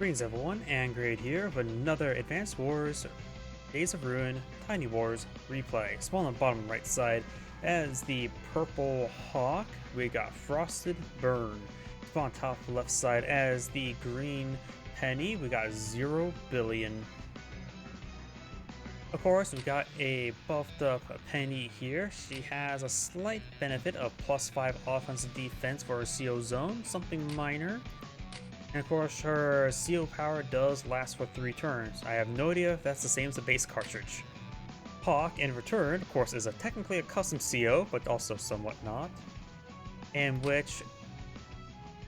Greetings everyone, and Grade here with another Advanced Wars, Days of Ruin, Tiny Wars replay. Small on the bottom right side as the purple Hawke, we got FrostedBurn. Small on top left side as the green penny, we got Zerobillion. Of course, we got a buffed up penny here. She has a slight benefit of +5 offensive defense for her CO zone, something minor. And of course, her CO power does last for 3 turns. I have no idea if that's the same as the base cartridge. Hawke, in return, of course, is technically a custom CO, but also somewhat not, in which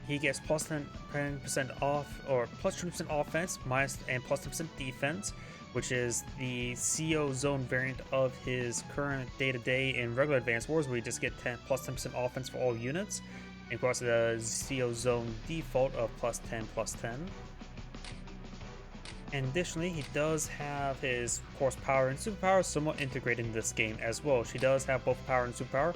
he gets plus 10% off, or plus 20% offense, and plus 10% defense, which is the CO zone variant of his current day-to-day in regular Advanced Wars, where you just get plus 10% offense for all units. And of course, the CO zone default of +10/+10. And additionally, he does have his, of course, power and superpower somewhat integrated in this game as well. She does have both power and superpower.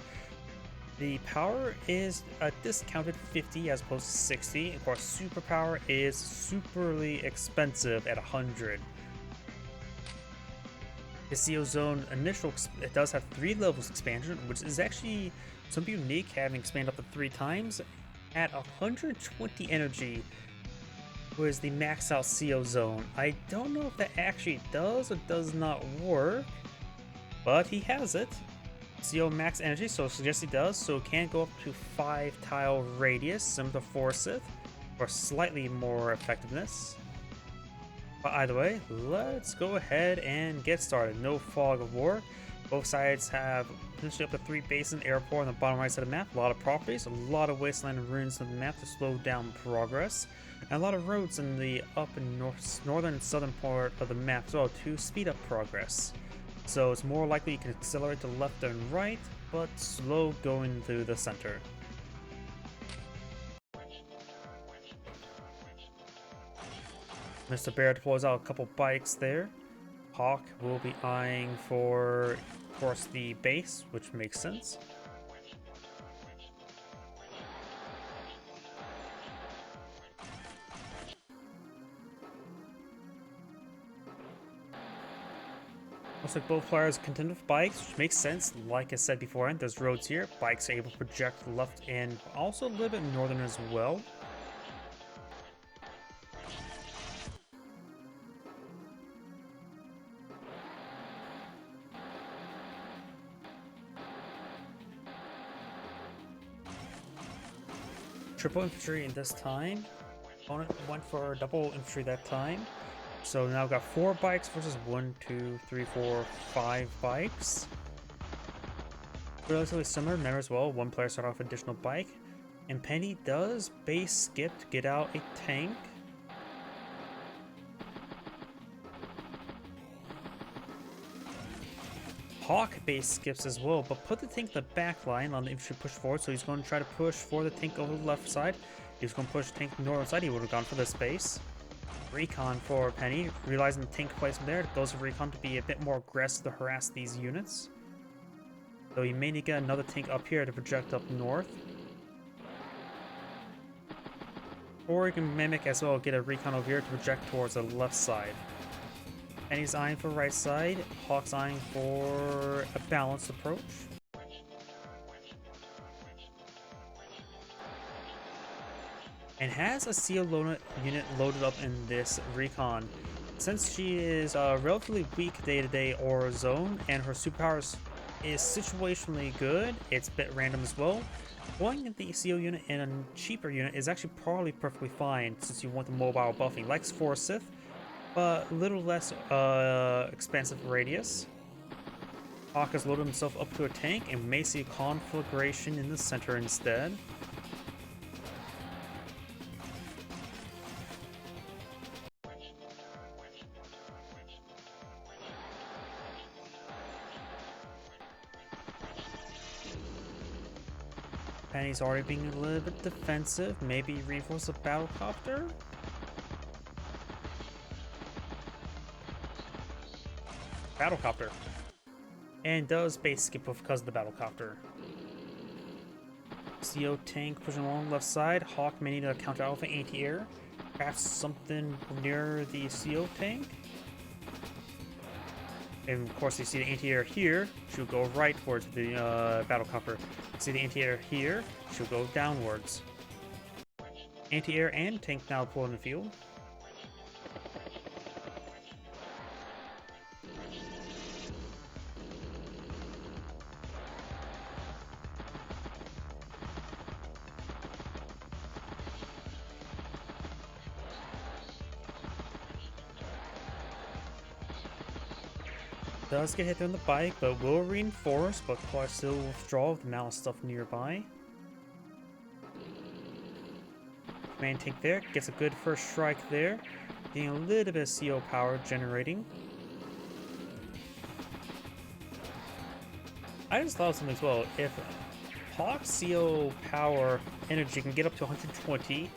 The power is a discounted 50 as opposed to 60. Of course, superpower is superly expensive at 100. The CO zone initial, it does have 3 levels expansion, which is actually something unique, having expanded up to 3 times. At 120 energy was the max out CO zone. I don't know if that actually does or does not work, but he has it. CO max energy, so it suggests he does, so it can go up to 5 tile radius, similar to Forsyth, for slightly more effectiveness. But either way, let's go ahead and get started. No fog of war. Both sides have potentially up to 3 bases and airport on the bottom right side of the map. A lot of properties, a lot of wasteland and ruins on the map to slow down progress, and a lot of roads in the up and northern and southern part of the map as well to speed up progress. So it's more likely you can accelerate to left and right, but slow going through the center. Mr. Bear deploys out a couple bikes there. Hawke will be eyeing for, of course, the base, which makes sense. Looks like both players contend with bikes, which makes sense. Like I said beforehand, there's roads here. Bikes are able to project left and also a little bit northern as well. Triple infantry in this time. Opponent went for double infantry that time. So now I've got 4 bikes versus 1, 2, 3, 4, 5 bikes. Relatively similar, remember as well, one player started off with additional bike. And Penny does base skip to get out a tank. Hawke base skips as well, but put the tank in the back line on the infantry push forward, so he's going to try to push for the tank over the left side. He's going to push the tank to the northern side, he would have gone for this base. Recon for Penny, realizing the tank placement there, goes for recon to be a bit more aggressive to harass these units. So he may need to get another tank up here to project up north. Or he can mimic as well, get a recon over here to project towards the left side. Penny's eyeing for right side, Hawke's eyeing for a balanced approach. And has a CO unit loaded up in this recon. Since she is relatively weak day-to-day aura zone and her superpower is situationally good, it's a bit random as well. Going the CO unit in a cheaper unit is actually probably perfectly fine since you want the mobile buffing, like Forsyth, but a little less expansive radius. Hawke has loaded himself up to a tank and may see a conflagration in the center instead. Penny's already being a little bit defensive, maybe reinforce the battlecopter? Battlecopter. And does base skip because of the battlecopter. CO tank pushing along the left side. Hawke may need to counter alpha anti-air. Perhaps something near the CO tank. And of course, you see the anti-air here. She'll go right towards the battle copper. See the anti-air here. She'll go downwards. Anti-air and tank now pull in the field. Does get hit there on the bike, but will reinforce, but probably still withdraw with the amount of stuff nearby. Command tank there, gets a good first strike there. Getting a little bit of CO power generating. I just thought of something as well. If Hawke's CO power energy can get up to 120,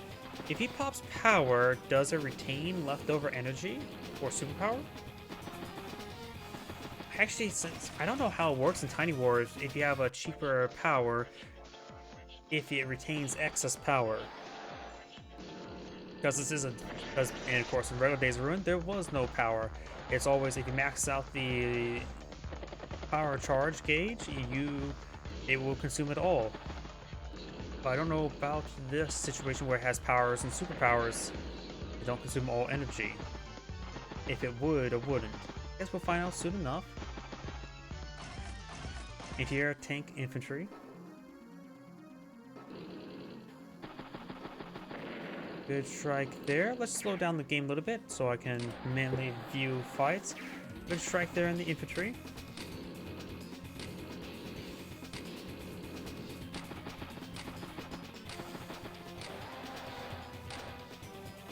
if he pops power, does it retain leftover energy or superpower? Actually, since I don't know how it works in Tiny Wars, if you have a cheaper power, if it retains excess power. Because this isn't, and of course in regular Days of Ruin, there was no power. It's always if you max out the power charge gauge, it will consume it all. But I don't know about this situation where it has powers and superpowers. They don't consume all energy. If it would or wouldn't. Guess we'll find out soon enough. Anti-air, tank, infantry. Good strike there. Let's slow down the game a little bit so I can mainly view fights. Good strike there in the infantry.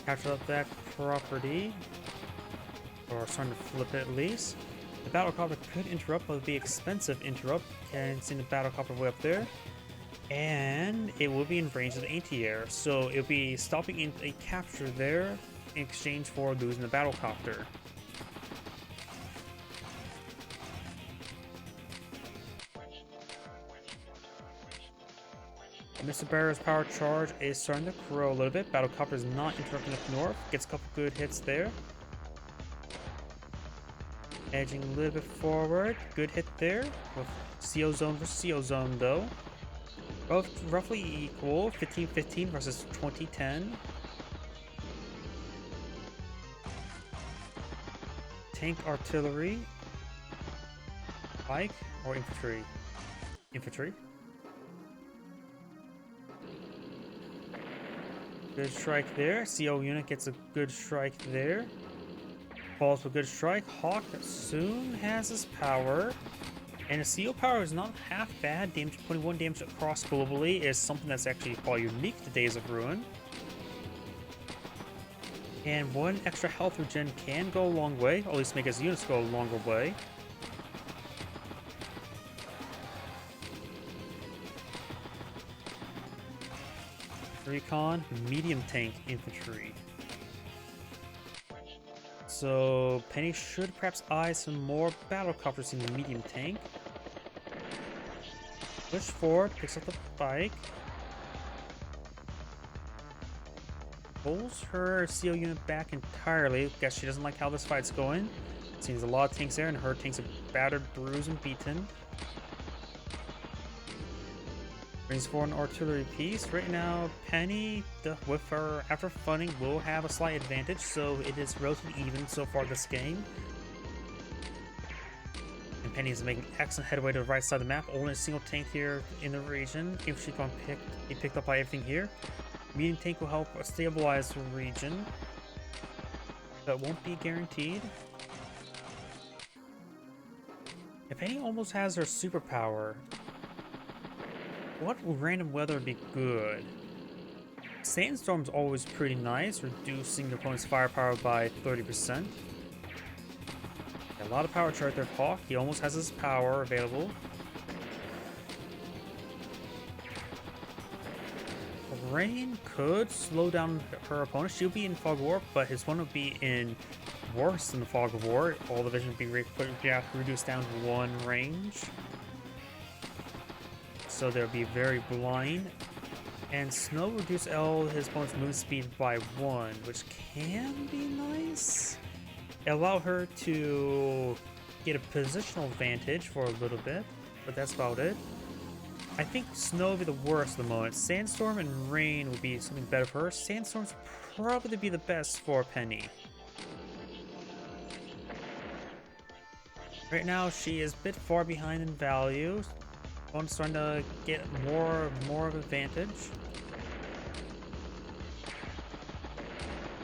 Capture up that property. Or starting to flip it at least. The battle copter could interrupt, but it would be expensive interrupt. Can't see the battle copter way up there. And it will be in range of the anti-air, so it'll be stopping in a capture there in exchange for losing the battle copter. Mr. Barrow's power charge is starting to grow a little bit. Battle copter is not interrupting up north. Gets a couple good hits there. Edging a little bit forward. Good hit there. With CO zone versus CO zone though. Both roughly equal. 15-15 versus 20-10. Tank, artillery. Bike or infantry? Infantry. Good strike there. CO unit gets a good strike there. Falls with a good strike. Hawke soon has his power. And the CO power is not half bad. Damage 21 damage across globally is something that's actually probably unique to Days of Ruin. And one extra health regen can go a long way, or at least make his units go a longer way. Recon, medium tank infantry. So Penny should perhaps eye some more battle copters in the medium tank. Push forward, picks up the bike. Pulls her CO unit back entirely. Guess she doesn't like how this fight's going. Seems a lot of tanks there, and her tanks are battered, bruised, and beaten. Brings forward an artillery piece. Right now, Penny, with her after funding, will have a slight advantage, so it is relatively even so far this game. And Penny is making excellent headway to the right side of the map. Only a single tank here in the region. Infantry can be picked up by everything here. Medium tank will help stabilize the region, but won't be guaranteed. If Penny almost has her superpower, what random weather would be good? Sandstorm's always pretty nice, reducing the opponent's firepower by 30%. A lot of power charge there, Hawke. He almost has his power available. Rain could slow down her opponent. She'll be in Fog of War, but his one will be in worse than the Fog of War. All the vision will be reduced down to one range. So they'll be very blind. And Snow reduced all his opponent's move speed by 1, which can be nice. It allowed her to get a positional advantage for a little bit, but that's about it. I think Snow would be the worst at the moment. Sandstorm and Rain would be something better for her. Sandstorm's probably be the best for Penny. Right now, she is a bit far behind in value. Opponent's starting to get more of advantage.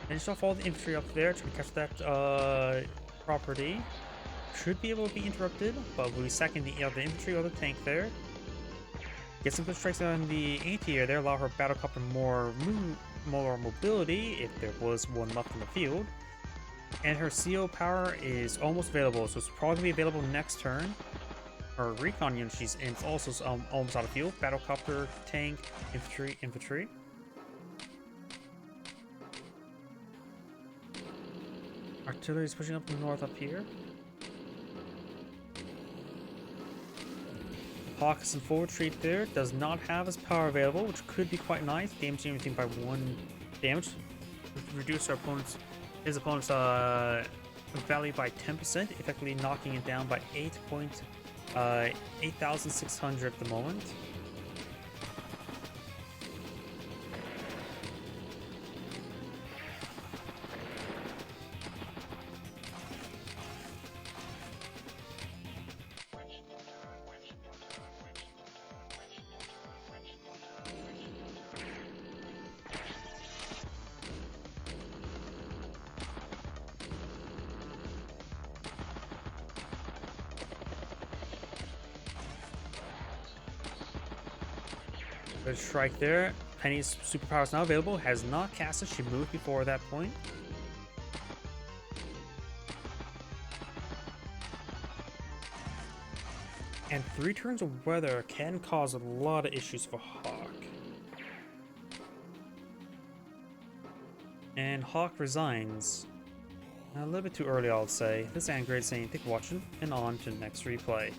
Finish off all the infantry up there, trying to catch that property. Should be able to be interrupted, but we'll be sacking the infantry or the tank there. Get some good strikes on the anti-air there, allow her battlecopter more mobility if there was one left in the field. And her CO power is almost available, so it's probably going to be available next turn. Her recon unit she's in is also almost out of fuel. Battlecopter, tank, infantry. Artillery is pushing up north up here. Hawke is in full retreat there. Does not have his power available, which could be quite nice. Damaging everything by 1 damage. Reduce his opponent's value by 10%, effectively knocking it down by 8,600 at the moment. Good strike there. Penny's superpower is now available. Has not casted. She moved before that point. And 3 turns of weather can cause a lot of issues for Hawke. And Hawke resigns. A little bit too early, I'll say. This is Android saying, thank you for watching, and on to the next replay.